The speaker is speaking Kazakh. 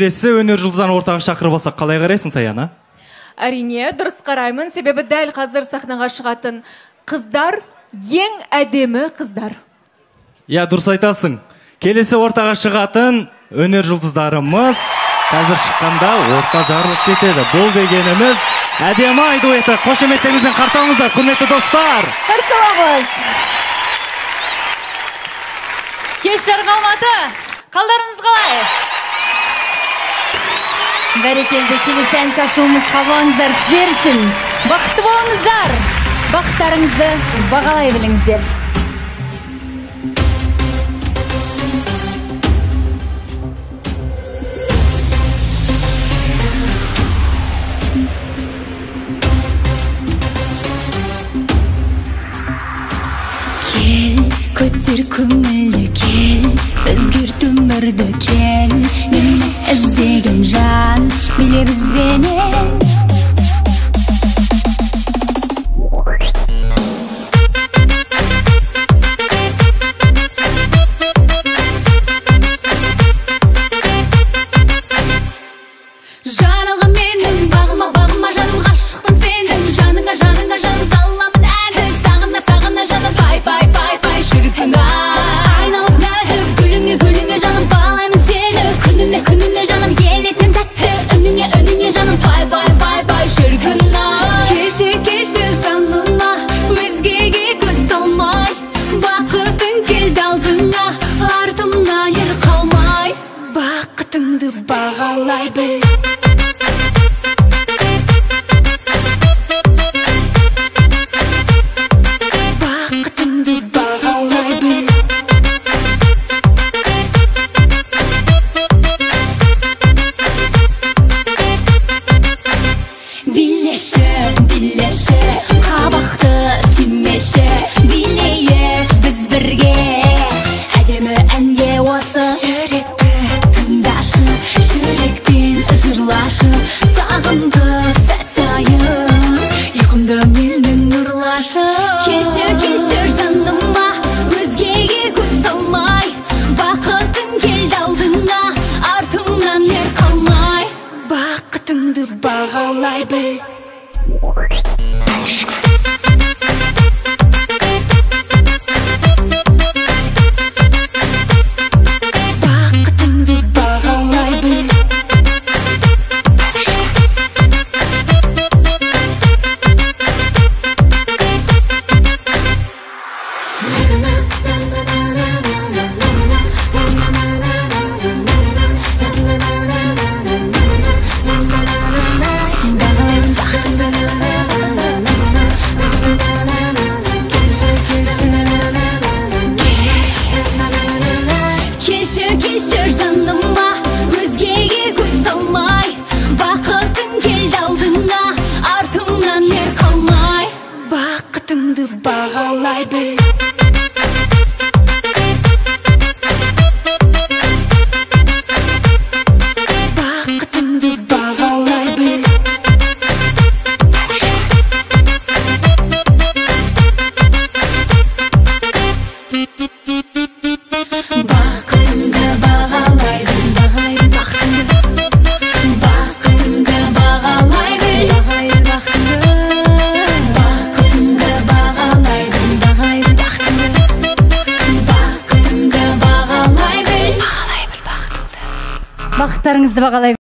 келесі өнер жұлдыздарын ортаға шақырып алсақ қалай қарайсың, Саяна? Әрине, дұрыс қараймын, себебі дәл қазір сахнаға шығатын қыздар ең әдемі қыздар. Я, дұрыс айтасың. Келесі ортаға шығатын өнер жұлдыздарымыз қазір шыққанда орта жарылып кетеді. Бұл дегеніміз әдемі ай дуэті. Қошеметтеріңізбен қарсы құрметті достар. Қарсы алыңыз. Кеш жарық Алматы. Қалдарыңыз қалай? Бәрекелді, келесі ән шашуымыз қабылыңыздар. Сіздер үшін бақытты болыңыздар. Бақыттарыңызды бағалай біліңіздер. Көтер көңілді кел, өзгерт өмірді кел, мені іздеген жан, биле бізбенен. Жарығым менің, бағыма, бағыма жаным, ғашықпын сенің, жаныңа, жаныңа жаным, саламын әді, сағына, сағына жаным, пай, пай, пай, пай, шіркін айналып нәзік, гүліңе, гүліңе жаным, балаймын сені, күніме, күніме жаным, елетем тәтті, үніңе, үніңе жаным, пай, пай, пай, пай, шіркін кешір, кешір жаныма, өзгеге көз салмай, бақытың келді алдыңа, артымда ер қалмай, бақытыңды бағалай біл. Билеші, қабақты түймеші, билейік біз бірге, әдемі әнге осы. Жүректі тыңдашы, жүрекпен жырлашы, сағындық сәт сайын, ұйқымды менің нұрлашы. Кешір, кешір жаныма, өзгеге көз салмай, бақытың келді алдыңа, артымнан ер қалмай, бақытыңды бағалай біл. Бақытыңды бағалай біл. Кешір жаныма, өзгеге көз салмай, бақытың келді алдыңа, артымнан ер қалмай, бақытыңды бағалай біл. Бақытыңды бағалай біл. Бақыттарыңызды бағалай